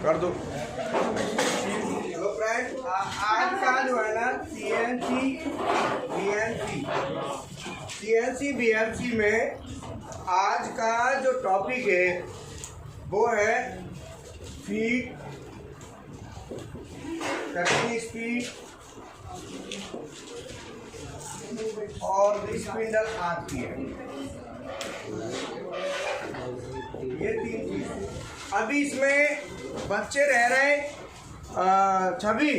कर दो। तो फ्रेंड आज का जो है ना CNC BNC में आज का जो टॉपिक है वो है फीड, कटिंग स्पीड और स्पिंडल आती है। ये 3 चीज। अभी इसमें बच्चे रह रहे हैं। छवि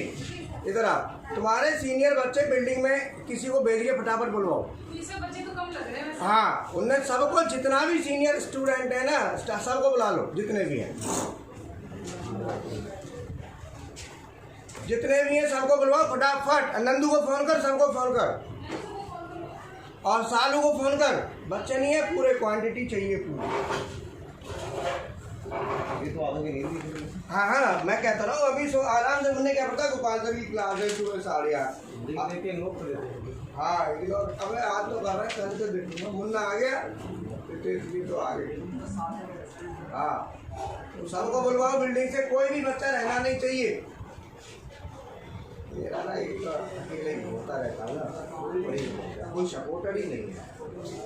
इधर आ, तुम्हारे सीनियर बच्चे बिल्डिंग में किसी को भेजिए, फटाफट बुलवाओ। बच्चे तो कम लग रहे हैं। हाँ, उनमें सबको, जितना भी सीनियर स्टूडेंट है ना सबको बुला लो, जितने भी हैं, जितने भी हैं सबको बुलवाओ फटाफट। नंदू को फोन कर, सबको फोन कर, और सालू को फोन कर। बच्चे नहीं है, पूरे क्वांटिटी चाहिए पूरी। ये तो आगे नहीं। हाँ हाँ, मैं कहता रहा हूँ अभी सो आराम से। मुन्ने क्या पता गोपाल सर की क्लास है सुबह 8:30। हाँ, अब आज तो कर रहे हैं, कल से देखूंगा। मुन्ना आ गया तो आ गए। हाँ, तो सबको बुलवाओ बिल्डिंग से, कोई भी बच्चा रहना नहीं चाहिए। मेरा ना एक अकेले ही होता रहता है ना, कोई सपोर्टर ही नहीं है।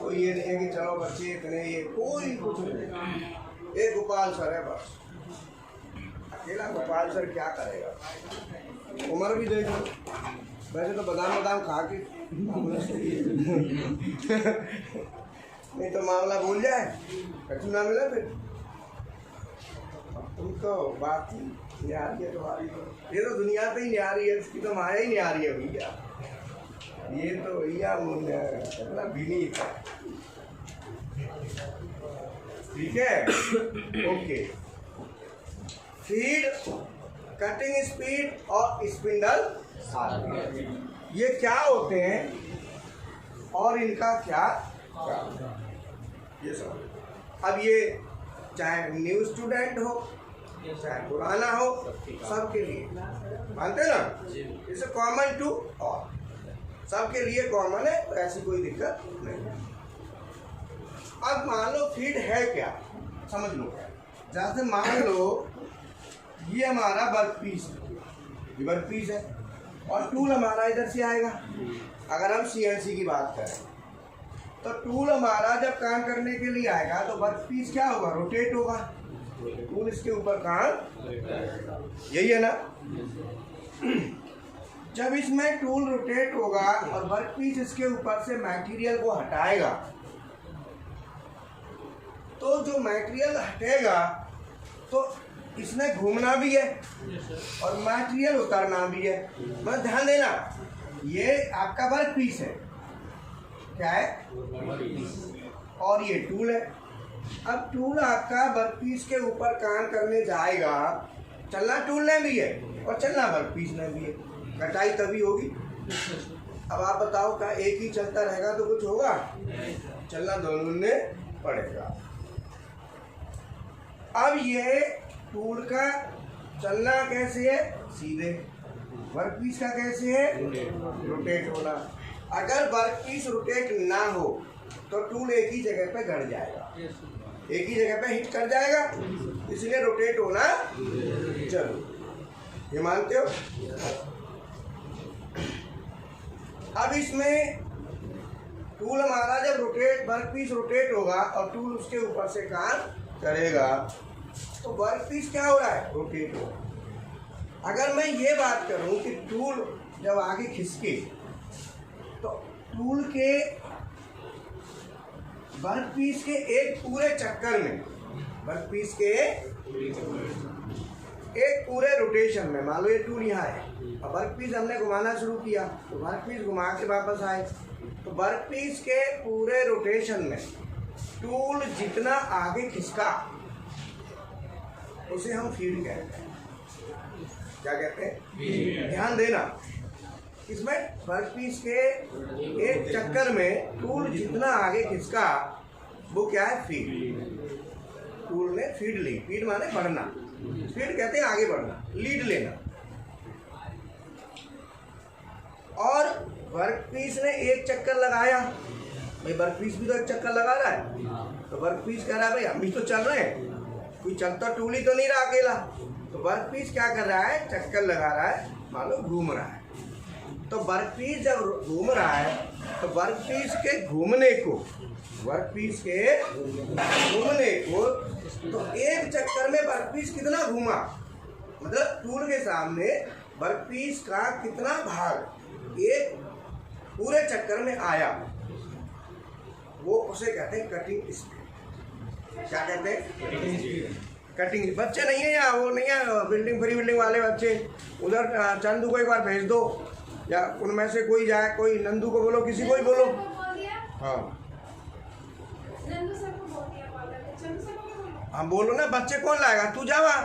कोई ये नहीं है कि चलो बच्चे इतने, ये कोई कुछ नहीं। एक गोपाल सर है बस, अकेला गोपाल सर क्या करेगा। उम्र भी देख लो, वैसे तो बादाम खा के नहीं तो मामला भूल जाए, कचू ना मिला फिर। तुम तो बात ही न्यारी है तुम्हारी, ये तो दुनिया पे ही न्यारी है, इसकी तो माया ही न्यारी है भैया। ये तो भैया अपना विनीत है, ठीक है। ओके, फीड, कटिंग स्पीड और स्पिंडल ये क्या होते हैं और इनका क्या ये सब। अब ये चाहे न्यू स्टूडेंट हो चाहे पुराना हो, सबके लिए मानते ना, इसे कॉमन टू ऑल, सबके लिए कॉमन है, तो ऐसी कोई दिक्कत नहीं। अब मान लो फीड है क्या, समझ लो। जैसे मान लो ये हमारा वर्क पीस, ये वर्क पीस है, और टूल हमारा इधर से आएगा। अगर हम CNC की बात करें तो टूल हमारा जब काम करने के लिए आएगा तो वर्क पीस क्या होगा, रोटेट होगा। टूल इसके ऊपर काम, यही है ना। जब इसमें टूल रोटेट होगा और वर्क पीस इसके ऊपर से मटेरियल को हटाएगा, तो जो मटेरियल हटेगा तो इसने घूमना भी है और मटेरियल उतारना भी है। मतलब ध्यान देना, ये आपका वर्क पीस है, क्या है, और ये टूल है। अब टूल आपका वर्क पीस के ऊपर काम करने जाएगा, चलना टूल ने भी है और चलना वर्क पीस ने भी है, कटाई तभी होगी। अब आप बताओ, क्या एक ही चलता रहेगा तो कुछ होगा, चलना दोनों ने पड़ेगा। अब ये टूल का चलना कैसे है, सीधे। वर्क पीस का कैसे है, रोटेट होना। अगर वर्क पीस रोटेट ना हो तो टूल एक ही जगह पे गड़ जाएगा, एक ही जगह पे हिट कर जाएगा, इसलिए रोटेट होना जरूर। ये मानते हो। अब इसमें टूल हमारा जब रोटेट, वर्क पीस रोटेट होगा और टूल उसके ऊपर से काम करेगा, तो वर्क पीस क्या हो रहा है, रोटेट हो। अगर मैं ये बात करूं कि टूल जब आगे खिसके तो टूल के वर्क पीस के एक पूरे चक्कर में, वर्क पीस के एक पूरे रोटेशन में, मान लो ये टूल यहाँ है, अब वर्क पीस हमने घुमाना शुरू किया तो वर्क पीस घुमा के वापस आए, तो वर्क पीस के पूरे रोटेशन में टूल जितना आगे खिसका उसे हम फीड कहते हैं। क्या कहते हैं, ध्यान देना, इसमें वर्क पीस के एक चक्कर में टूल जितना आगे खिसका वो क्या है, फीड। टूल ने फीड ली, फीड माने बढ़ना, फीड कहते हैं आगे बढ़ना, लीड लेना। और वर्क पीस ने एक चक्कर लगाया, भाई वर्क पीस भी तो एक चक्कर लगा रहा है, तो वर्क पीस कह रहा है भाई हम भी तो चल रहे हैं, कोई चलता टूल ही तो नहीं रहा अकेला, तो वर्क पीस क्या कर रहा है, चक्कर लगा रहा है, मान लो घूम रहा है। तो वर्क पीस जब घूम रहा है तो वर्क पीस के घूमने को, वर्क पीस के घूमने को, तो एक चक्कर में वर्क पीस कितना घूमा, मतलब टूल के सामने वर्क पीस का कितना भाग एक पूरे चक्कर में आया, वो उसे कहते हैं कटिंग स्पीड। क्या कहते हैं, कटिंग। बच्चे नहीं है यहाँ, वो नहीं है बिल्डिंग फ्री बिल्डिंग वाले बच्चे, उधर चंदू को एक बार भेज दो, या उनमें से कोई जाए, कोई नंदू को बोलो, किसी को ही बोलो। हाँ हाँ बोलो ना, बच्चे कौन लाएगा, तू जावा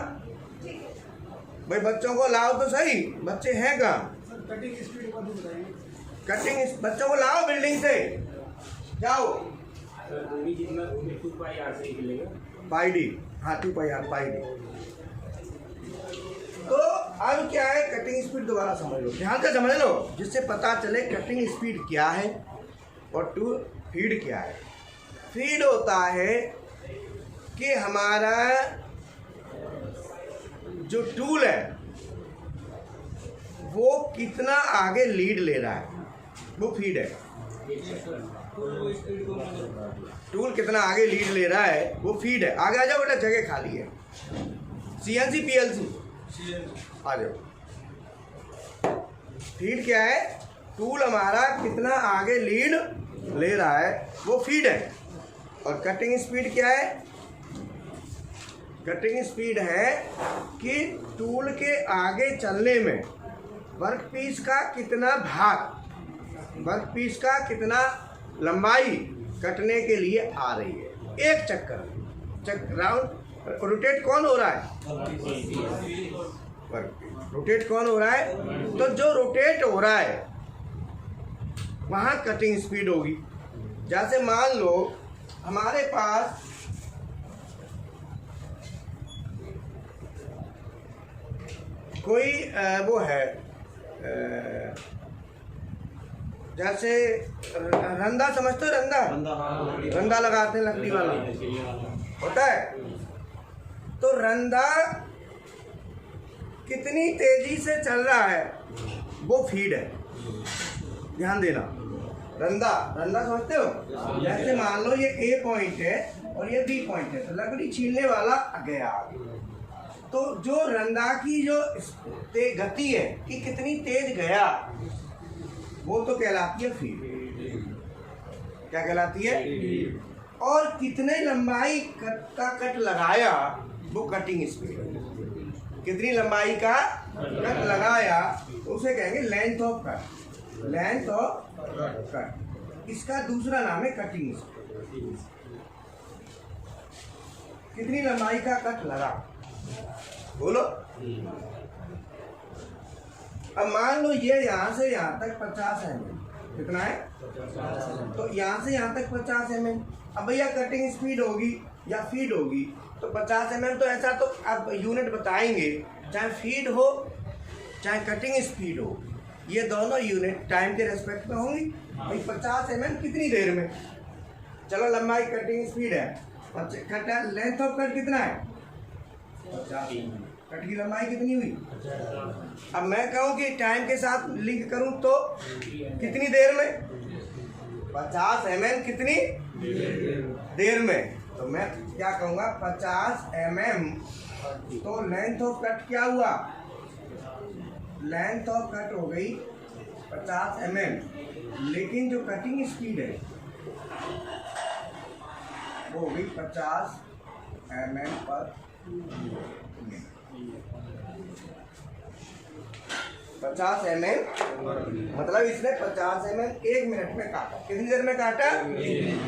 भाई, बच्चों को लाओ तो सही, बच्चे हैं कहाँ। कटिंग स्पीड का भी बताइए। कटिंग बच्चों को लाओ बिल्डिंग से, जाओ। जितना 2πr से निकलेगा, पाई डी, हाँ 2πr पाई डी। तो अब क्या है, कटिंग स्पीड दोबारा समझ लो, ध्यान से समझ लो, जिससे पता चले कटिंग स्पीड क्या है और टू फीड क्या है। फीड होता है कि हमारा जो टूल है वो कितना आगे लीड ले रहा है, वो फीड है। टूल कितना आगे लीड ले रहा है वो फीड है। आगे आ जाओ बेटा, जगह खाली है। CNC PLC आ जाओ। फीड क्या है, टूल हमारा कितना आगे लीड ले रहा है वो फीड है। और कटिंग स्पीड क्या है, कटिंग स्पीड है कि टूल के आगे चलने में वर्क पीस का कितना भाग, वर्क पीस का कितना लंबाई कटने के लिए आ रही है एक चक्कर राउंड। रोटेट कौन हो रहा है, वर्क पीस रोटेट कौन हो रहा है, तो जो रोटेट हो रहा है वहाँ कटिंग स्पीड होगी। जैसे मान लो हमारे पास कोई वो है, जैसे रंदा समझते हो, रंदा लगाते हैं लकड़ी वाला होता है, तो रंदा कितनी तेजी से चल रहा है वो फीड है। ध्यान देना, रंदा समझते हो, जैसे मान लो ये A पॉइंट है और ये B पॉइंट है, तो लकड़ी छीलने वाला गया आगे, तो जो रंदा की जो गति है कि कितनी तेज गया वो तो कहलाती है फीड। क्या कहलाती है, और कितने लंबाई का कट लगाया वो कटिंग स्पीड। कितनी लंबाई का कट लगाया तो उसे कहेंगे length of cut, length of cut. इसका दूसरा नाम है कटिंग स्पीड। कितनी लंबाई का कट लगा, बोलो। अब मान लो ये यहाँ से यहाँ तक 50 mm, कितना है, तो यहाँ से यहाँ तक 50 mm। अब भैया कटिंग स्पीड होगी या फीड होगी, तो 50 mm तो ऐसा तो आप यूनिट बताएंगे, चाहे फीड हो चाहे कटिंग स्पीड हो, ये दोनों यूनिट टाइम के रेस्पेक्ट में होंगी। भाई 50 mm कितनी देर में, चलो लंबाई कटिंग स्पीड है, लेंथ ऑफ कट कितना है 50, कट की लंबाई कितनी हुई। अब मैं कहूँ कि टाइम के साथ लिंक करूँ तो कितनी देर में, 50 mm कितनी देर में, तो मैं क्या कहूँगा 50 mm, तो लेंथ ऑफ कट क्या हुआ, लेंथ ऑफ कट हो गई 50 mm, लेकिन जो कटिंग स्पीड है वो हो गई 50 mm पर मिनट। 50 mm मतलब इसने 50 mm 1 मिनट में काटा। कितनी देर में काटा,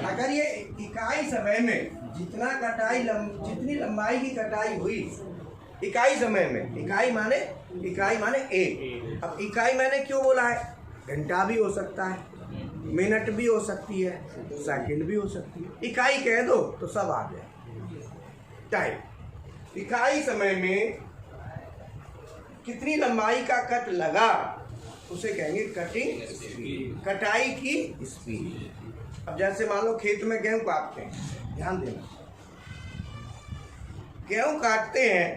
अगर ये इकाई समय में जितना कटाई जितनी लंबाई की कटाई हुई इकाई समय में, इकाई माने एक। अब इकाई मैंने क्यों बोला है, घंटा भी हो सकता है, मिनट भी हो सकती है, सेकंड भी हो सकती है, इकाई कह दो तो सब आ गया। टाइम, इकाई समय में कितनी लंबाई का कट लगा उसे कहेंगे कटिंग स्पीड, कटाई की स्पीड। अब जैसे मान लो खेत में गेहूं काटते हैं, ध्यान देना, गेहूँ काटते हैं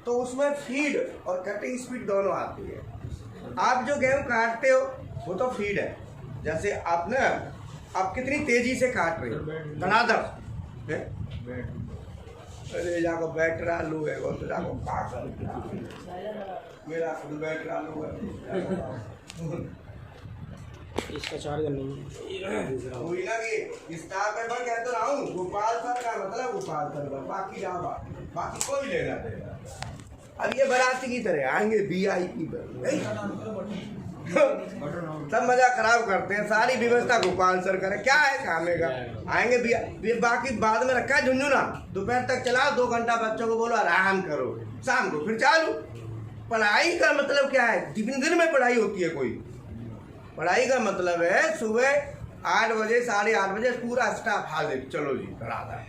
तो उसमें फीड और कटिंग स्पीड दोनों आती है। आप जो गेहूँ काटते हो वो तो फीड है, जैसे आप ना आप कितनी तेजी से काट रहे हो धनाधर है। अरे जाको बैटर आलू है वो तो जाको मेरा खुद बैटर आलू है। इसका चार्जर नहीं है। वही ना कि स्टाफ में मैं कहता रहा हूँ गोपाल सर का मतलब गोपाल सर का, बाकी जाओ बाकी कोई लेना देगा। अब ये बाराती की तरह आएंगे VIP सब मजा खराब करते हैं, सारी व्यवस्था गोपाल सर करे, क्या है खाने का। आएंगे बाकी बाद में रखा है झुंझुना, दोपहर तक चलाओ 2 घंटा बच्चों को बोलो आराम करो, शाम को फिर चालू। पढ़ाई का मतलब क्या है? दिन में पढ़ाई होती है कोई? पढ़ाई का मतलब है सुबह 8 बजे 8:30 बजे पूरा स्टाफ हाजिर, चलो जी कराता है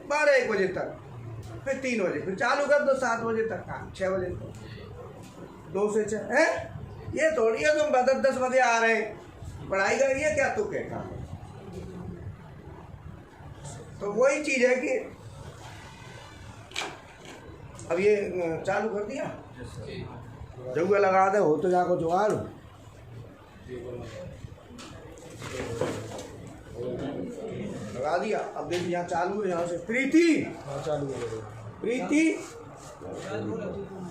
12-1 बजे तक, फिर 3 बजे फिर चालू कर दो, 7 बजे तक काम, 6 बजे तक 2 से 6 है। ये थोड़ी है तुम 10 बजे आ रहे हैं, पढ़ाई का ये क्या तुक है काम। तो वही चीज है कि अब ये चालू कर दिया, जगह लगा दे हो तो जाको जुगाड़ लगा दिया। अब देखिए यहाँ चालू है, यहाँ से प्रीति चालू है, प्रीति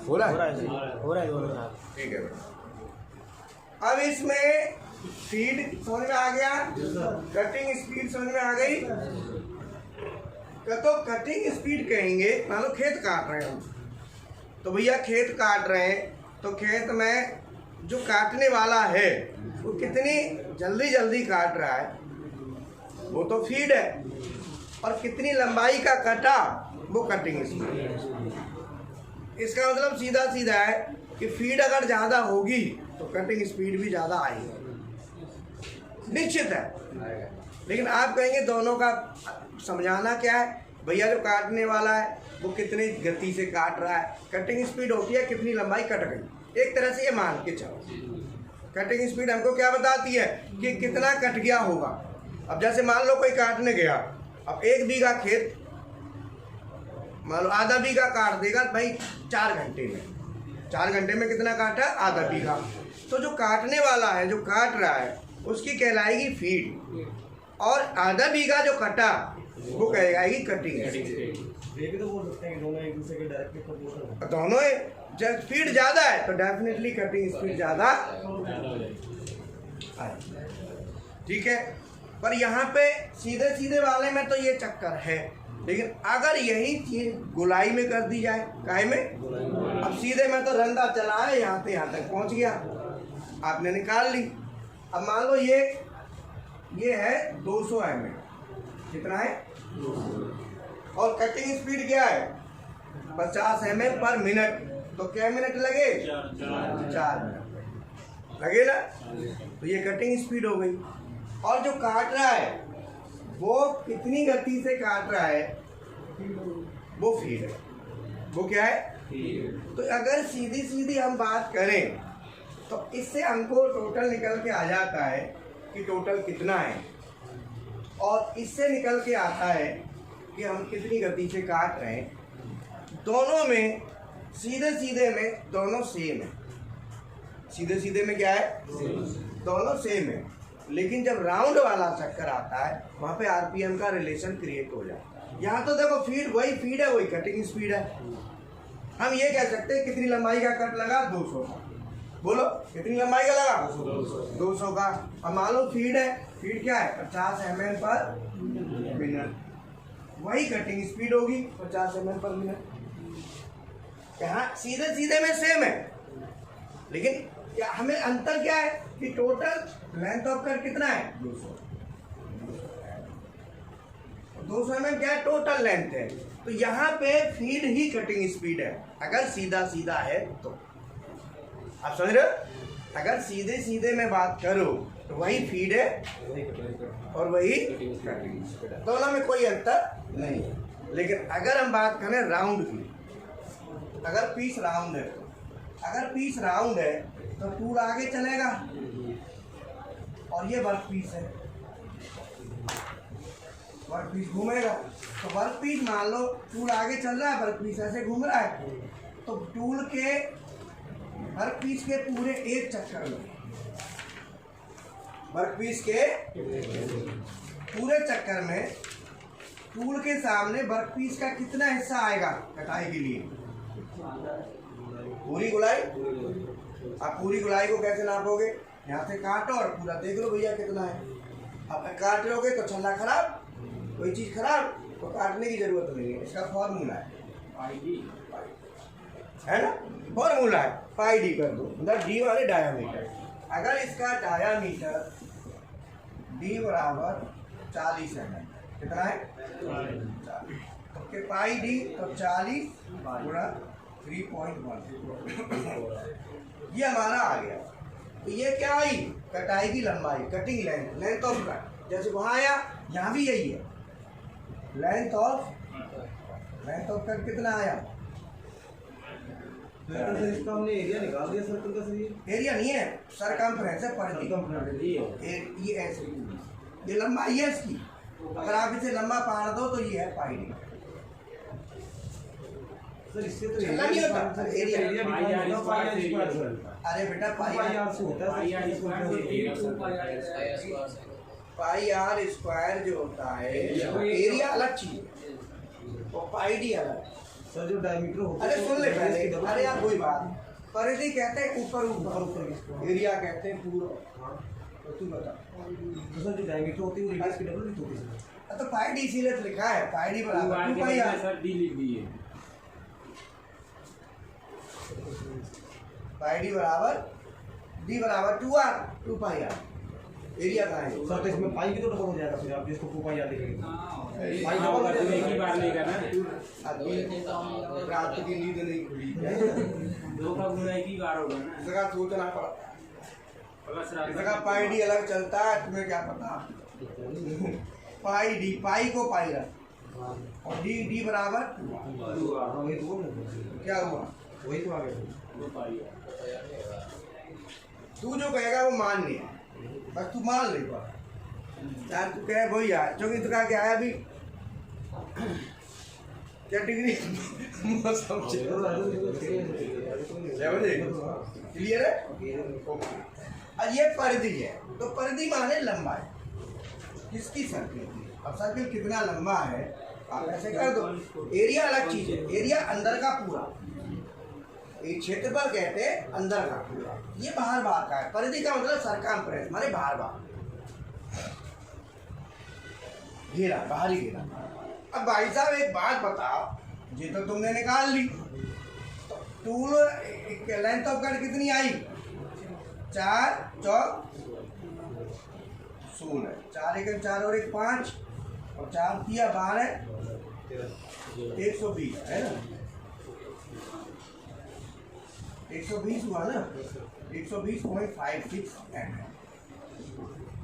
हो रहा है। ठीक है। अब इसमें फीड समझ में आ गया, कटिंग स्पीड समझ में आ गई। तो कटिंग स्पीड कहेंगे, मान लो खेत काट रहे हैं हम, तो भैया खेत काट रहे हैं तो खेत में जो काटने वाला है वो कितनी जल्दी काट रहा है वो तो फीड है, और कितनी लंबाई का कटा वो कटिंग स्पीड। इसका मतलब सीधा है कि फीड अगर ज़्यादा होगी तो कटिंग स्पीड भी ज़्यादा आएगी, निश्चित है। लेकिन आप कहेंगे दोनों का समझाना क्या है, भैया जो काटने वाला है वो कितनी गति से काट रहा है, कटिंग स्पीड होती है कितनी लंबाई कट गई। एक तरह से ये मान के चलो, कटिंग स्पीड हमको क्या बताती है कि कितना कट गया होगा। अब जैसे मान लो कोई काटने गया, अब 1 बीघा खेत मान लो आधा बीघा काट देगा भाई 4 घंटे में, 4 घंटे में कितना काटा? आधा बीघा। तो जो काटने वाला है जो काट रहा है उसकी कहलाएगी फीड, और आधा बीघा जो कटा वो कहलाएगी कटिंग स्पीड। दोनों जब फीड ज़्यादा है तो डेफिनेटली कटिंग स्पीड ज़्यादा, ठीक है। पर यहाँ पे सीधे वाले में तो ये चक्कर है, लेकिन अगर यही चीज गोलाई में कर दी जाए, काहे में? अब सीधे में तो रंदा चला है, यहाँ से यहाँ तक पहुँच गया, आपने निकाल ली। अब मान लो ये है 200 mm, कितना है? और कटिंग स्पीड क्या है? 50 mm पर मिनट, तो क्या मिनट लगे? 4 मिनट लगे ना। तो ये कटिंग स्पीड हो गई। और जो काट रहा है वो कितनी गति से काट रहा है वो फीड है, वो क्या है? तो अगर सीधी हम बात करें तो इससे हमको टोटल निकल के आ जाता है कि टोटल कितना है, और इससे निकल के आता है कि हम कितनी गति से काट रहे हैं। दोनों में सीधे में दोनों सेम है, सीधे में क्या है? दोनों सेम है। लेकिन जब राउंड वाला चक्कर आता है वहाँ पे RPM का रिलेशन क्रिएट हो जाता है। यहाँ तो देखो फीड वही फीड है, वही कटिंग स्पीड है। हम ये कह सकते हैं कितनी लंबाई का कट लगा? 200 का। बोलो कितनी लंबाई का लगा? 200 का। अब मान लो फीड है, फीड क्या है? 50 mm पर मिनट, वही कटिंग स्पीड होगी 50 mm पर मिनट। यहाँ सीधे में सेम है, लेकिन क्या हमें अंतर क्या है कि टोटल लेंथ ऑफ कट कितना है? 200 mm क्या है? टोटल लेंथ है। तो यहाँ पे फीड ही कटिंग स्पीड है अगर सीधा है तो। आप समझ रहे हो? अगर सीधे में बात करो तो वही फीड है और वही कटिंग स्पीड है, दोनों में कोई अंतर नहीं है। लेकिन अगर हम बात करें राउंड की, अगर पीस राउंड है तो टूल आगे चलेगा, और ये वर्क पीस है, वर्क पीस घूमेगा। तो वर्क पीस मान लो टूल आगे चल रहा है, वर्क पीस ऐसे घूम रहा है, तो टूल के वर्क पीस के पूरे एक चक्कर में, वर्क पीस के पूरे चक्कर में टूल के सामने वर्क पीस का कितना हिस्सा आएगा कटाई के लिए? पूरी गुलाई। अब पूरी गुलाई को कैसे नापोगे? यहाँ से काटो और पूरा देख लो भैया कितना है। अब काट लोगे तो छल्ला खराब, कोई चीज़ खराब, तो काटने की जरूरत नहीं है। इसका फॉर्मूला है ना, फॉर्मूला है पाई डी कर दो, मतलब डी वाले डायामीटर। अगर इसका डायामीटर डी बराबर 40 है, कितना है? 40। तो पाई डी तो 40 गुणा 3.1 ये हमारा आ गया। तो ये क्या आई? कटाई की लंबाई, cutting length, length of cut. जैसे वहाँ आया, यहाँ भी यही है, लेंथ ऑफ कट कितना आया? इसका हमने एरिया निकाल दिया सर्कल का। सही एरिया नहीं है, सरकमफ्रेंस है, परिधि। ये ऐसे ये लंबाई है इसकी। अगर आप इसे लंबा पाड़ दो तो ये है पाई डी। सर इससे तो छल्ला नहीं होता, एरिया। अरे बेटा पाई आर स्क्वायर जो होता है, एरिया अलग चीज है और पाई डी अलग। सर जो डायमीटर होता है, अरे सुन ले पहले, अरे यार कोई बात, परिधि कहते हैं ऊपर ऊपर, एरिया कहते हैं पूरा। तो तू बता। तो सर जो डायमीटर होती है वो रेडियस की डबल नहीं होती सर? तो पाई डी इसीलिए लिखा है, पाई डी बराबर 2 पाई आर। सर डी लिख दिए, पाई डी बराबर डी बराबर 2r 2 पाई आर। एरिया कहाँ है? सर तो इसमें पाई भी तो डबल हो जाएगा फिर आप जिसको 2 पाई आर लिखेंगे। पाई डबल तो एक ही बार लेगा ना, रात की नींद नहीं खुली, 2 का गुना एक ही बार होगा ना। इसका सोचना पड़ता है। इसका पाई डी अलग चलता है, तुम्हें क्या पता? पाई डी, पाई को पाई रख और डी डी बराबर वही तो क्या हुआ? वही तो आ गया। तू जो कहेगा वो मान लिया, बस तू मान ले। यार तू कहे वही यार, क्योंकि तू कहा क्या है अभी क्या डिग्री मौसम क्लियर है? अब ये परिधि है, तो परिधि माने लंबाई किसकी? सर्किल की। अब सर्किल कितना लंबा है आप ऐसे कर दो। एरिया अलग चीज है, एरिया अंदर का पूरा, एक क्षेत्रफल कहते हैं अंदर का पूरा, ये बाहर का है। परिधि का मतलब सरकमफ्रेंस माने बाहर घेरा, बाहरी घेरा। अब भाई साहब एक बात बताओ, ये तो तुमने निकाल ली, तो टूल लेंथ ऑफ कट कितनी आई? 4 चौक 16, 4 एक 4 और 1 5 और 4 दिया 12 120 है ना? 120 हुआ ना, 120.56 mm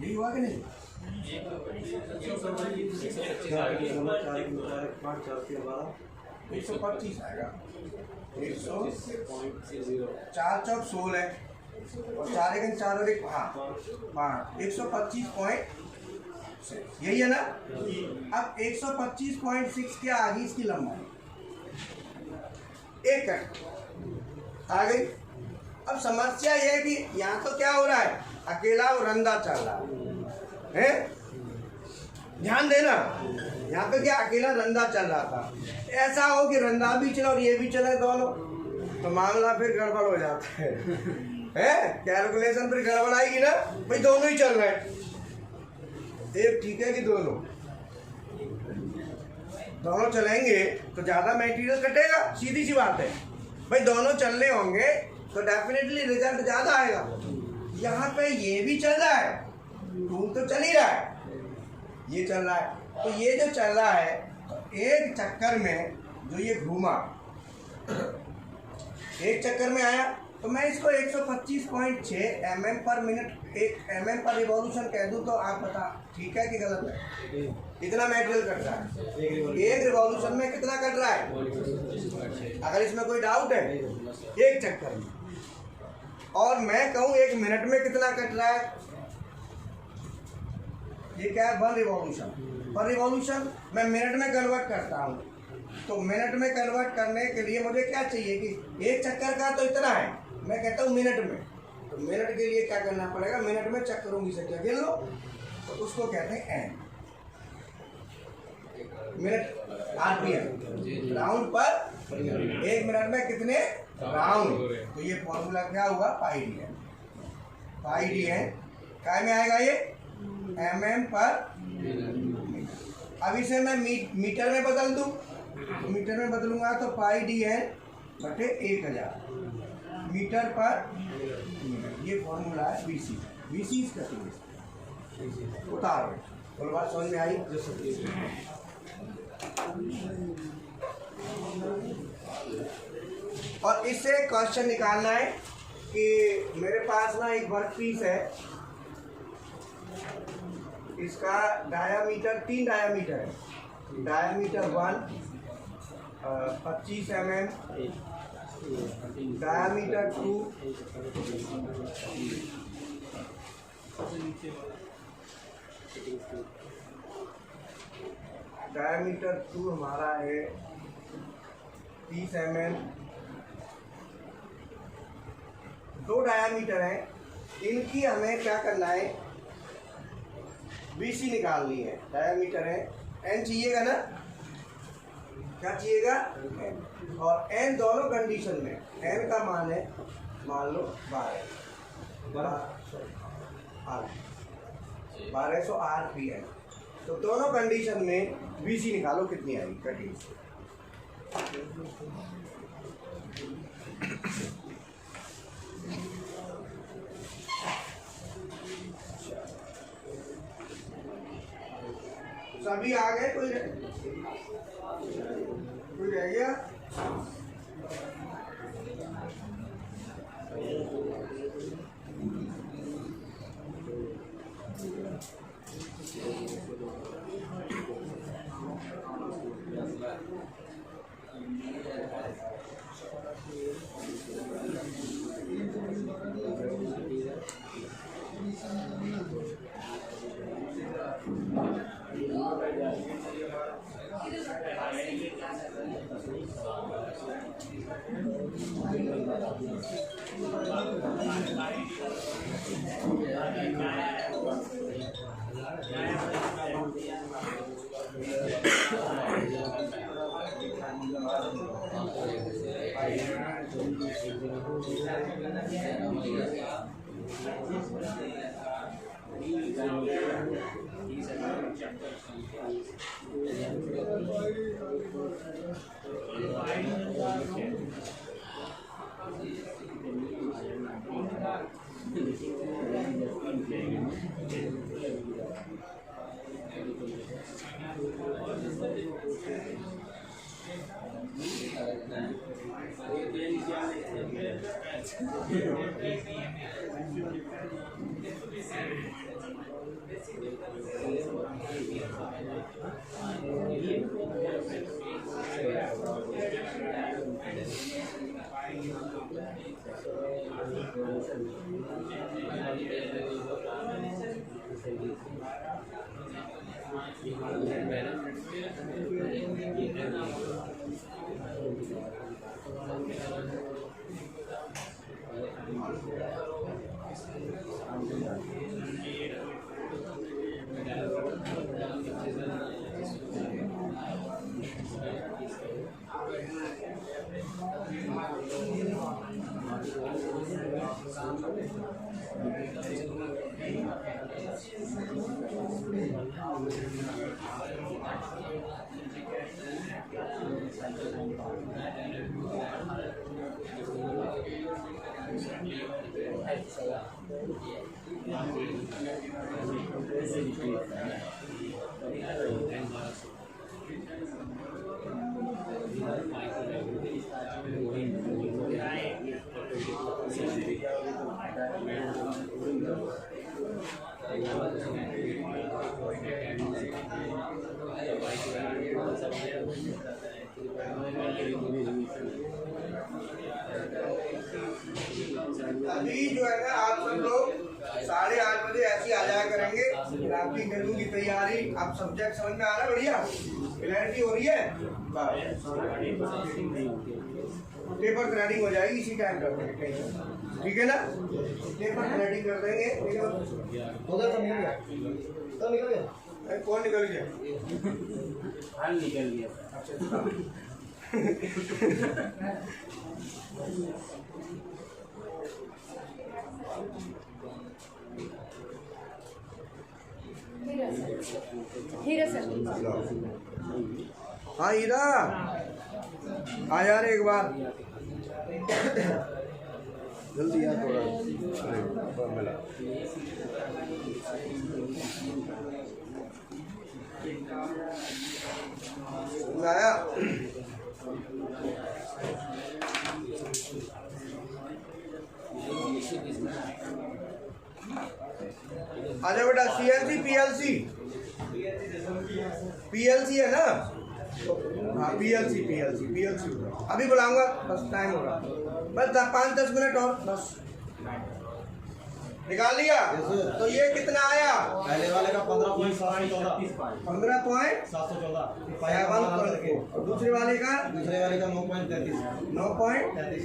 यही हुआ कि नहीं? 125 आएगा, 4 चौक 16 और 4 एक 4 और 1 5 125.6 यही है ना? अब 125.6 क्या आ गई इसकी लंबाई? एक कट आ गई। अब समस्या यह है कि यहाँ तो क्या हो रहा है, अकेला वो रंदा चल रहा है, ध्यान देना। यहाँ पे क्या अकेला रंदा चल रहा था, ऐसा हो कि रंदा भी चला और ये भी चला दोनों, तो मामला फिर गड़बड़ हो जाता है, कैलकुलेशन फिर गड़बड़ आएगी ना भाई। दोनों ही चल रहे हैं, एक ठीक है कि दोनों चलेंगे तो ज़्यादा मटेरियल कटेगा, सीधी सी बात है भाई। दोनों चलने होंगे तो डेफिनेटली रिजल्ट ज़्यादा आएगा। यहाँ पे ये भी चल रहा है, टूल तो चल ही रहा है, ये चल रहा है, तो ये जो चल रहा है तो एक चक्कर में जो ये घूमा, एक चक्कर में आया, तो मैं इसको 125.6 mm पर मिनट, 1 mm पर रिवॉल्यूशन कह दूँ तो आप बता ठीक है कि गलत है? कितना मटेरियल कट रहा है एक रिवॉल्यूशन में? कितना कट रहा है? अगर इसमें कोई डाउट है, एक चक्कर में। और मैं कहूँ 1 मिनट में कितना कट रहा है? ये क्या है? 1 रिवॉल्यूशन। पर रिवॉल्यूशन मैं मिनट में कन्वर्ट करता हूँ, तो मिनट में कन्वर्ट करने के लिए मुझे क्या चाहिए कि एक चक्कर का तो इतना है, मैं कहता हूँ मिनट में, तो मिनट के लिए क्या करना पड़ेगा, मिनट में चक्करों की संख्या गिन लो, तो उसको कहते हैं एन मिनट आरपीएम, राउंड पर एक मिनट में कितने राउंड। तो ये फॉर्मूला क्या हुआ, पाई डी एन। पाई डी एन काय में आएगा, ये mm पर। अब इसे मैं मीटर में बदल दूं, तो मीटर में बदलूंगा तो पाई डी एन बटे 1000 मीटर पर मिनट। ये फॉर्मूला है बीसी। बीसी इज कटिंग उतार। बोलो बात समझ में आई। और इससे क्वेश्चन निकालना है कि मेरे पास ना एक वर्क पीस है, इसका डायामीटर 3 डायामीटर है, डायामीटर 1 25 mm, डायामीटर 2 डायामीटर 2 हमारा है 30 mm। 2 डायामीटर हैं, इनकी हमें क्या करना है, बीसी निकालनी है। डायामीटर है, एन चाहिएगा ना, क्या चाहिएगा एन, और एन दोनों कंडीशन में, एन का मान है मान लो 1200 आरपीएम। तो दोनों कंडीशन में बीसी निकालो कितनी आएगी कटिंग से। सभी आ गए, कोई रह गया। अभी जो है ना आप सब लोग 8:30 बजे ऐसे आ जाया करेंगे। आपकी इंटरव्यू की तैयारी, आप सब्जेक्ट समझ में आ रहा है, बढ़िया क्लैरिटी हो रही है, पेपर थ्रेडिंग हो जाएगी इसी टाइम कर देंगे, ठीक है ना, पेपर थ्रेडिंग कर देंगे। उधर तो निकल गया, तो निकल गया, कौन निकल गया? हाल निकल गया। हीरा सर। हाँ हीरा, आ यार एक बार जल्दी यार, थोड़ा मिला आया। आजा बेटा, CNC PLC है ना? हाँ PLC अभी बुलाऊंगा, बस टाइम हो रहा, बस 5-10 मिनट और बस। निकाल लिया? तो ये कितना आया? पहले वाले का 15.714, 15.714 और दूसरे वाले का 9.33, 9.33,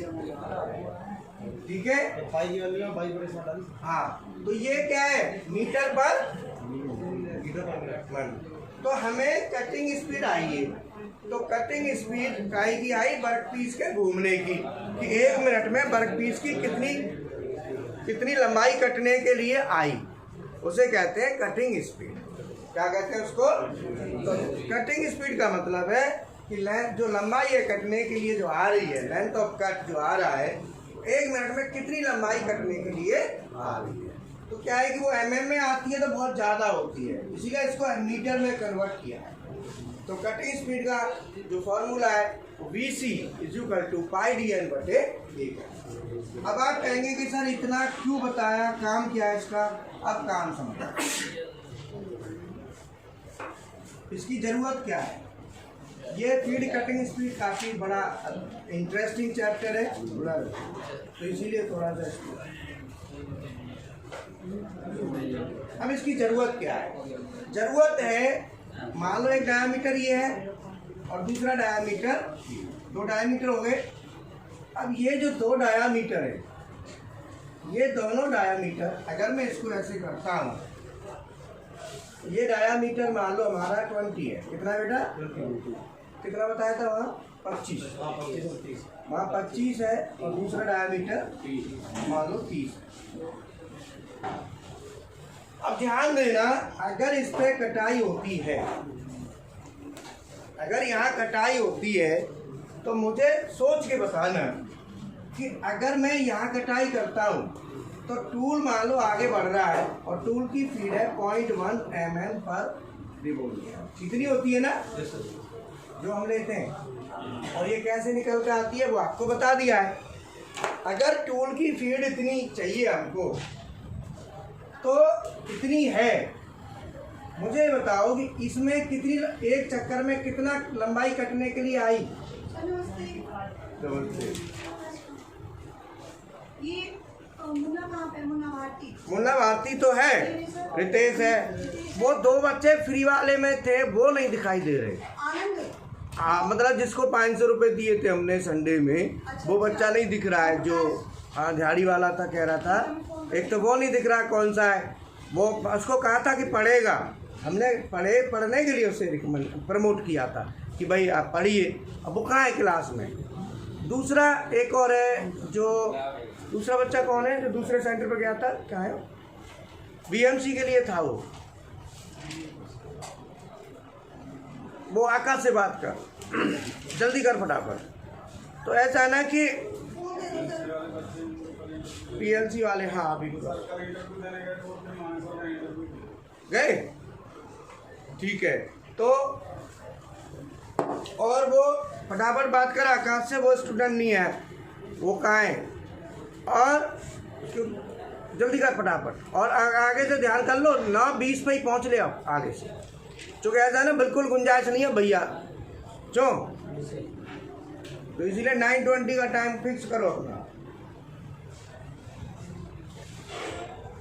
ठीक है। 5 की वैल्यू 22/47। हाँ, तो ये क्या है? मीटर पर तो हमें कटिंग स्पीड आई है, तो कटिंग स्पीड काय की आई? वर्क पीस के घूमने की, कि 1 मिनट में वर्क पीस की कितनी लंबाई कटने के लिए आई, उसे कहते हैं कटिंग स्पीड। क्या कहते हैं उसको? तो कटिंग स्पीड का मतलब है कि जो लंबाई है कटने के लिए जो आ रही है, लेंथ ऑफ कट जो आ रहा है, 1 मिनट में कितनी लंबाई कटने के लिए आ रही है। तो क्या है कि वो mm में आती है तो बहुत ज़्यादा होती है, इसीलिए इसको मीटर में कन्वर्ट किया है। तो कटिंग स्पीड का जो फॉर्मूला है VC = πdn/A। अब आप कहेंगे कि सर इतना क्यों बताया, काम क्या है इसका? अब काम समझो, इसकी जरूरत क्या है। ये फीड कटिंग स्पीड काफी बड़ा इंटरेस्टिंग चैप्टर है, तो इसीलिए थोड़ा सा अब इसकी जरूरत क्या है? जरूरत है, मान लो एक डायामीटर ये है और दूसरा डायामीटर, 2 डायामीटर हो गए। अब ये जो 2 डायामीटर है, ये दोनों डायामीटर अगर मैं इसको ऐसे करता हूँ, ये डायामीटर मान लो हमारा 20 है, कितना बेटा? कितना बताया था वहाँ? 25, वहाँ 25 है और दूसरा डायामीटर मान लो 30। अब ध्यान देना, अगर इस पे कटाई होती है, अगर यहाँ कटाई होती है, तो मुझे सोच के बताना कि अगर मैं यहाँ कटाई करता हूँ तो टूल मान लो आगे बढ़ रहा है और टूल की फीड है 0.1 mm/रिवॉल्यूशन, कितनी होती है ना जो हम लेते हैं, और ये कैसे निकल कर आती है वो आपको बता दिया है। अगर टूल की फीड इतनी चाहिए हमको, तो इतनी है, मुझे बताओ कि इसमें कितनी, एक चक्कर में कितना लंबाई कटने के लिए आई? मुन्ना भारती तो है, रितेश है, वो 2 बच्चे फ्री वाले में थे, वो नहीं दिखाई दे रहे। हाँ, मतलब जिसको 500 रुपये दिए थे हमने संडे में, वो बच्चा नहीं दिख रहा है, जो हाँ झाड़ी वाला था, कह रहा था। एक तो वो नहीं दिख रहा कौन सा है, वो उसको कहा था कि पढ़ेगा, हमने पढ़ने के लिए उसे प्रमोट किया था कि भाई आप पढ़िए। अब वो कहाँ है क्लास में? दूसरा एक और है, जो दूसरा बच्चा कौन है जो दूसरे सेंटर पर गया था, कहाँ है? BMC के लिए था वो आकाश से बात कर, जल्दी कर फटाफट। तो ऐसा है ना कि PLC वाले, हाँ अभी गए, ठीक है। तो और वो फटाफट बात कर, आकाश से, वो स्टूडेंट नहीं है, वो कहाँ है? और जल्दी कर फटाफट, और आगे से ध्यान कर लो, 9:20 पे ही पहुँच ले आप आगे से, चूँकि ऐसा है ना बिल्कुल गुंजाइश नहीं है भैया, क्यों? तो इसीलिए 9:20 का टाइम फिक्स करो अपना।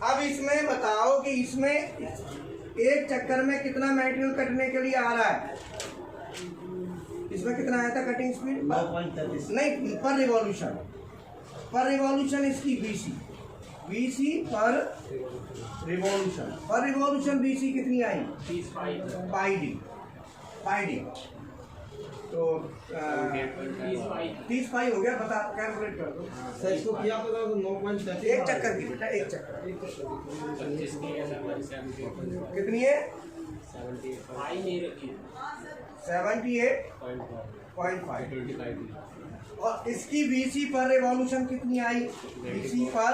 अब इसमें बताओ कि इसमें एक चक्कर में कितना मटेरियल कटने के लिए आ रहा है? इसमें कितना आया था कटिंग स्पीड? 9.36 नहीं, पर रिवॉल्यूशन। पर रिवॉल्यूशन इसकी बीसी पर रिवॉल्यूशन बीसी कितनी आई? 30 पाई डी। तो 30 पाई हो गया, बता कैलकुलेट कर दो। सर इसको किया तो 9.36 एक चक्कर की बेटा, एक चक्कर 25 की है, 78 कितनी है? 78 नहीं रखी 78.5। 25 और इसकी बीसी पर रिवॉल्यूशन कितनी आई? बीसी पर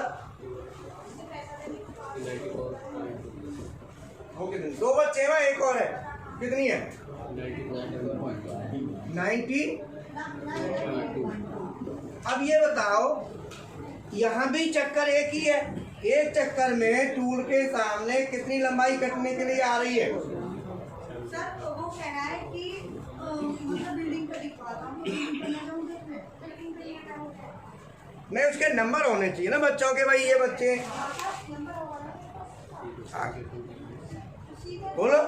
वो कितनी? दो बच्चे हैं, एक और है, कितनी है? 90। अब ये बताओ, यहाँ भी चक्कर एक ही है। एक चक्कर में टूल के सामने कितनी लंबाई कटने के लिए आ रही है? सर तो वो कह रहा है कि मतलब बिल्डिंग का दिखवाता हूँ, नहीं, उसके नंबर होने चाहिए ना बच्चों के, भाई ये बच्चे आगे बोलो।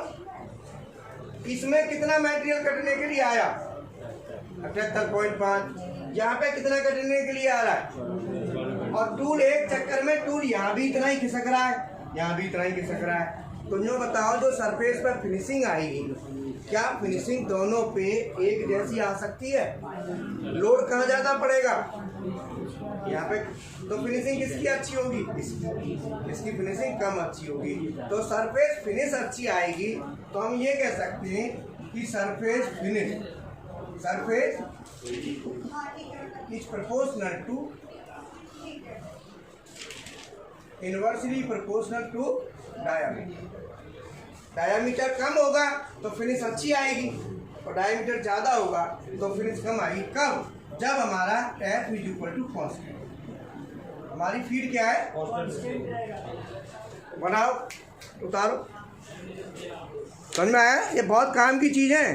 इसमें कितना मटेरियल कटने के लिए आया? 78.5। यहाँ पे कितना कटने के लिए आ रहा है? और टूल एक चक्कर में टूल यहाँ भी इतना ही खिसक रहा है, यहाँ भी इतना ही खिसक रहा है। तुम जो बताओ, जो सरफेस पर फिनिशिंग आएगी, क्या फिनिशिंग दोनों पे एक जैसी आ सकती है? लोड कहाँ ज़्यादा पड़ेगा? यहाँ पे। तो फिनिशिंग किसकी अच्छी होगी? इसकी फिनिशिंग कम अच्छी होगी। तो सरफेस फिनिश अच्छी आएगी तो हम ये कह सकते हैं कि surface is proportional to, inversely proportional to diameter. Diameter कम होगा तो फिनिश अच्छी आएगी, और डायामीटर ज़्यादा होगा तो फिनिश कम आएगी। कब? जब हमारा F is equal to constant. हमारी फीड क्या है? बनाओ, उतारो। समझ में आया? ये बहुत काम की चीज़ है।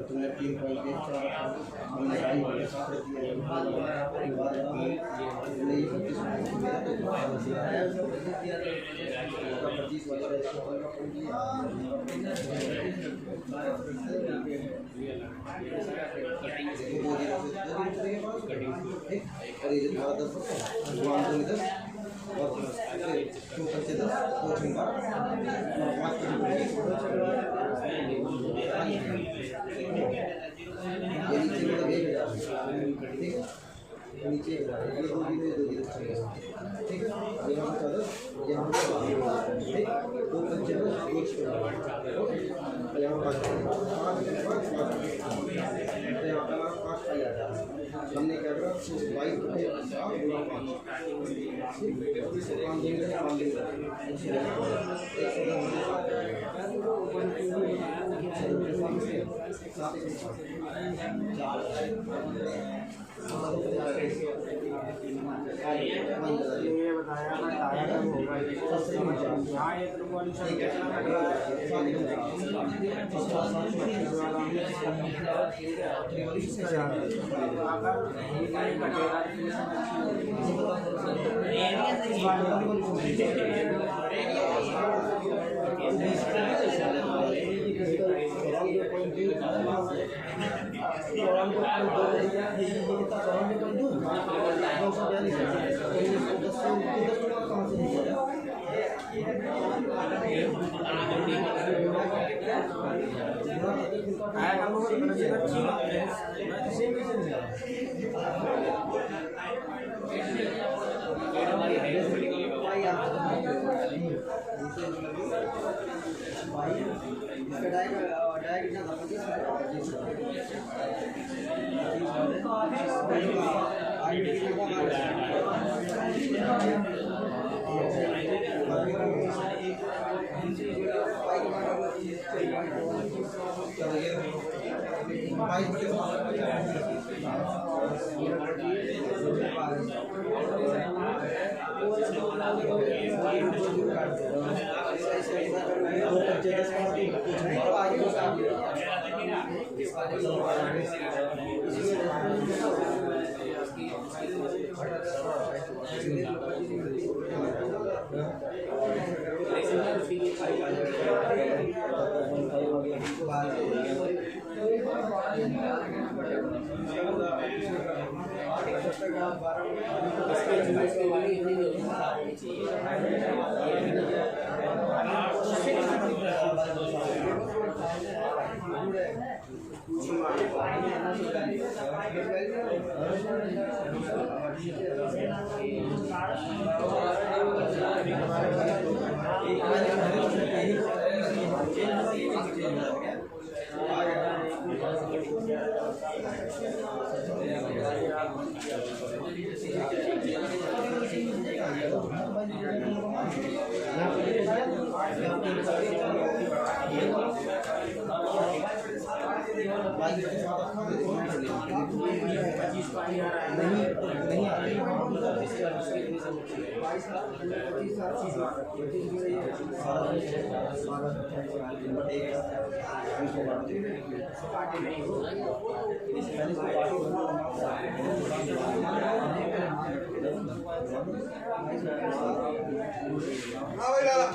तुमने 3 पॉइंट हमने नीचे ये 2 जीरो ठीक है। यहाँ पर यहाँ ठीक 2 बच्चे यहाँ पर हमने क्या करा ये बताया ना टायर होगा यहाँ एक रिवॉल्यूशन डायरेक्ट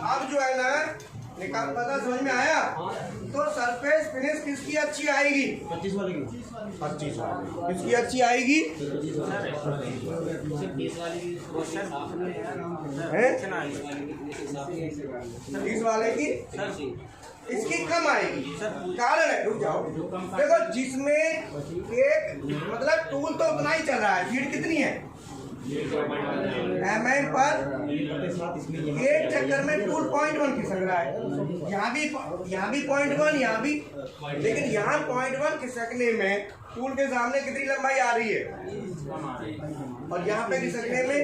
अब जो है ना निकाल पता समझ में आया। तो सरफेस फिनिश किसकी अच्छी आएगी? 25 वाली की 25 वाली किसकी अच्छी आएगी? 30 वाले की इसकी कम आएगी। कारण है, रुक जाओ, देखो जिसमें एक मतलब टूल तो उतना ही चल रहा है, फीड कितनी है mm पर एक चक्कर में टूल 0.1 खिसक रहा है। यहाँ भी 0.1, यहाँ भी, लेकिन यहाँ 0.1 खिसकने में टूल के सामने कितनी लंबाई आ रही है और यहाँ पे खिसकने में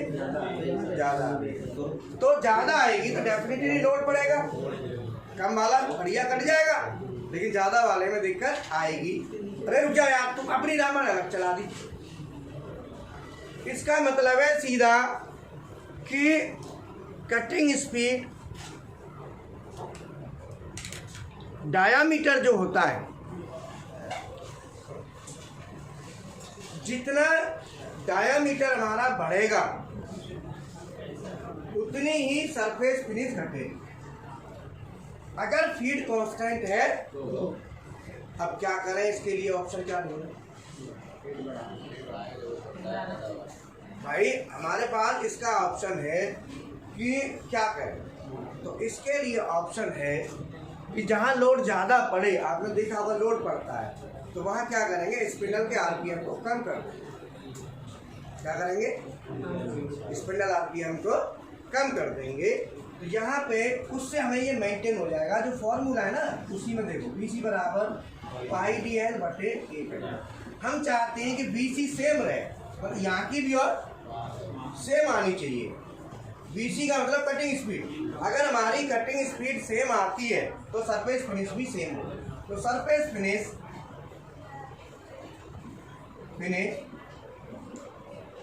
ज्यादा, तो ज्यादा आएगी तो डेफिनेटली लोड पड़ेगा। कम वाला बढ़िया कट जाएगा, लेकिन ज्यादा वाले में दिक्कत आएगी। अरे रुक जाओ यार, तुम अपनी रामायण अलग चला दी। इसका मतलब है सीधा कि कटिंग स्पीड डायामीटर जो होता है, जितना डायामीटर हमारा बढ़ेगा उतनी ही सरफेस फिनिश घटेगी। अगर फीड कांस्टेंट है, अब क्या करें, इसके लिए ऑप्शन क्या ढूंढें भाई? हमारे पास इसका ऑप्शन है कि क्या करें, तो इसके लिए ऑप्शन है कि जहां लोड ज़्यादा पड़े, आपने देखा होगा लोड पड़ता है, तो वहां क्या करेंगे, स्पिंडल के आरपीएम को कम कर देंगे। क्या करेंगे, स्पिंडल आरपीएम को कम कर देंगे। तो यहाँ पे उससे हमें ये मेंटेन हो जाएगा। जो फॉर्मूला है ना, उसी में देखो BC बराबर πdl/A। हम चाहते हैं कि BC सेम रहे, मतलब यहाँ की भी और सेम आनी चाहिए। BC का मतलब कटिंग स्पीड। अगर हमारी कटिंग स्पीड सेम आती है तो सरफेस फिनिश भी सेम हो। तो surface finish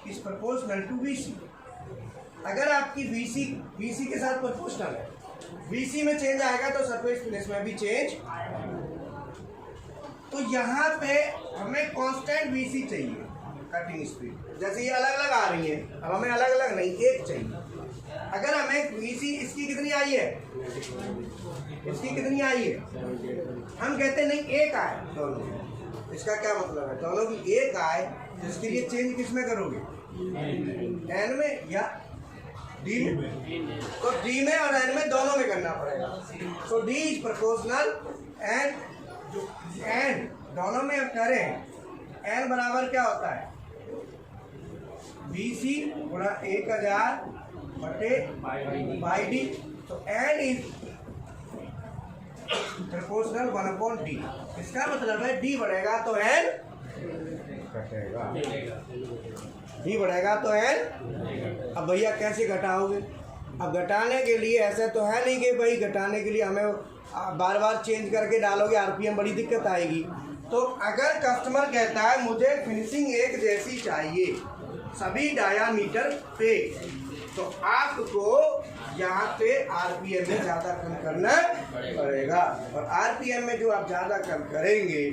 is proportional to BC। अगर आपकी BC के साथ प्रोपोर्शनल है, BC में चेंज आएगा तो सरफेस फिनिश में भी चेंज। तो यहाँ पे हमें कांस्टेंट BC चाहिए कटिंग स्पीड। जैसे ये अलग अलग आ रही है, अब हमें अलग अलग नहीं, एक चाहिए। अगर हमें BC इसकी कितनी आई है, इसकी कितनी आई है, हम कहते नहीं एक आए दोनों। इसका क्या मतलब है, दोनों की एक आए, तो इसके लिए चेंज किस में करोगे, N में या D में? तो D में और N में दोनों में करना पड़ेगा। तो D इज प्रोपोर्शनल एंड दोनों में अब करें, N बराबर क्या होता है, BC गुणा 1000 बटे /D। तो N इज प्रोपोर्शनल 1/D। इसका मतलब है D बढ़ेगा तो N घटेगा। ही बढ़ेगा तो एन। अब भैया कैसे घटाओगे? अब घटाने के लिए ऐसा तो है नहीं कि भाई घटाने के लिए हमें बार बार चेंज करके डालोगे, आरपीएम बड़ी दिक्कत आएगी। तो अगर कस्टमर कहता है मुझे फिनिशिंग एक जैसी चाहिए सभी डायामीटर पे, तो आपको यहाँ पे आरपीएम में ज़्यादा कम करना पड़ेगा। और आरपीएम में जो आप ज़्यादा कम करेंगे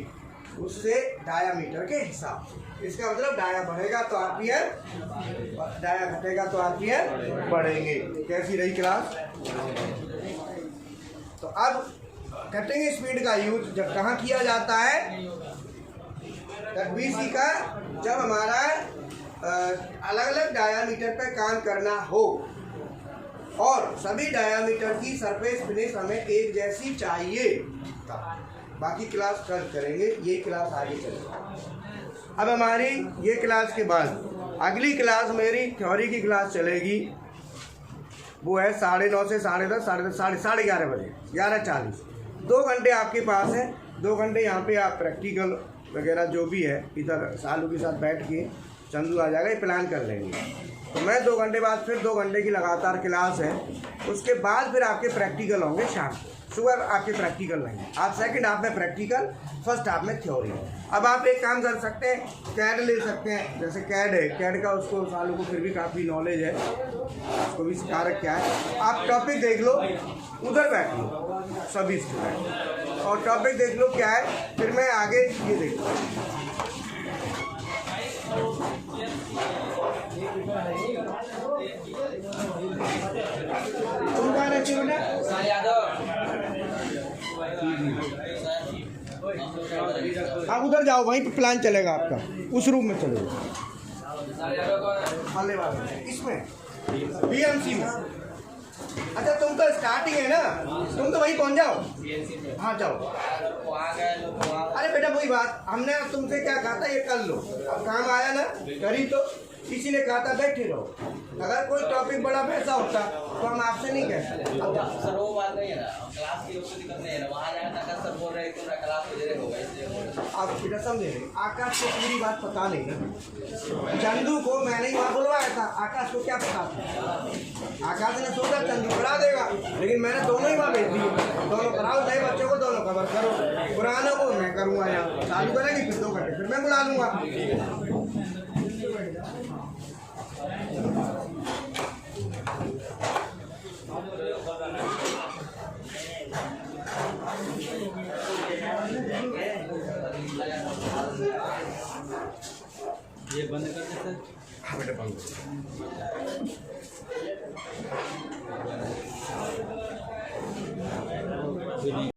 उससे डायामीटर के हिसाब से, इसका मतलब डाया बढ़ेगा तो आरपीएम, डाया घटेगा तो आरपीएम बढ़ेंगे। कैसी रही क्लास? तो अब कटिंग स्पीड का यूज जब कहाँ किया जाता है? बीसी का जब हमारा अलग अलग डायामीटर पे काम करना हो और सभी डायामीटर की सरफेस फिनिश हमें एक जैसी चाहिए। बाकी क्लास कल करेंगे, ये क्लास आगे चलेगी। अब हमारी ये क्लास के बाद अगली क्लास मेरी थ्योरी की क्लास चलेगी, वो है 9:30 से 10:30, 11:30 बजे, 11:40। 2 घंटे आपके पास है। 2 घंटे यहाँ पे आप प्रैक्टिकल वगैरह जो भी है इधर सालू के साथ बैठ के चंदू आ जाएगा, ये प्लान कर लेंगे। तो मैं 2 घंटे बाद फिर 2 घंटे की लगातार क्लास है। उसके बाद फिर आपके प्रैक्टिकल होंगे शाम को, सुबह आपके प्रैक्टिकल नहीं। आप सेकंड हाफ में प्रैक्टिकल, फर्स्ट हाफ में थ्योरी। अब आप एक काम कर सकते हैं, कैड ले सकते हैं। जैसे कैड है, कैड का उसको सालों को फिर भी काफ़ी नॉलेज है, उसको भी सिखा रखा है। आप टॉपिक देख लो, उधर बैठ लो सभी स्टूडेंट, और टॉपिक देख लो क्या है, फिर मैं आगे ये देख लो। तुम कहाँ रहती हो बेटा? आप उधर जाओ, वहीं पे प्लान चलेगा आपका, उस रूम में चलेगा इसमें बीएमसी में। अच्छा तुम तो स्टार्टिंग है ना, तुम तो वहीं पहुंच जाओ। हाँ जाओ। अरे बेटा वही बात, हमने तुमसे क्या कहा था, ये कर लो। अब काम आया ना, करी तो किसी ने कहा था बैठे रहो। अगर कोई टॉपिक बड़ा वैसा होता तो हम आपसे नहीं कहते। सर वो बात नहीं है ना, क्लास की लोग दिक्कत नहीं है ना, वहाँ जाकर अगर सर बोल रहे हैं तो ना क्लास हो जाएगा, होगा इसलिए आप बेटा समझे नहीं, आकाश को पूरी बात पता नहीं ना। चंदू को मैंने ही वहाँ बुलवाया था, आकाश को क्या पता था? आकाश ने सोचा चंदू पढ़ा देगा, लेकिन मैंने दोनों ही वहाँ भेज दिए। दोनों कराओ, नए बच्चों को दोनों कवर करो, पुरानों को मैं करूँगा। यहाँ चालू करेंगे, फिर 2 घंटे फिर मैं बुला लूँगा। ये बंद कर दे सर। हाँ बेटा बंद करो।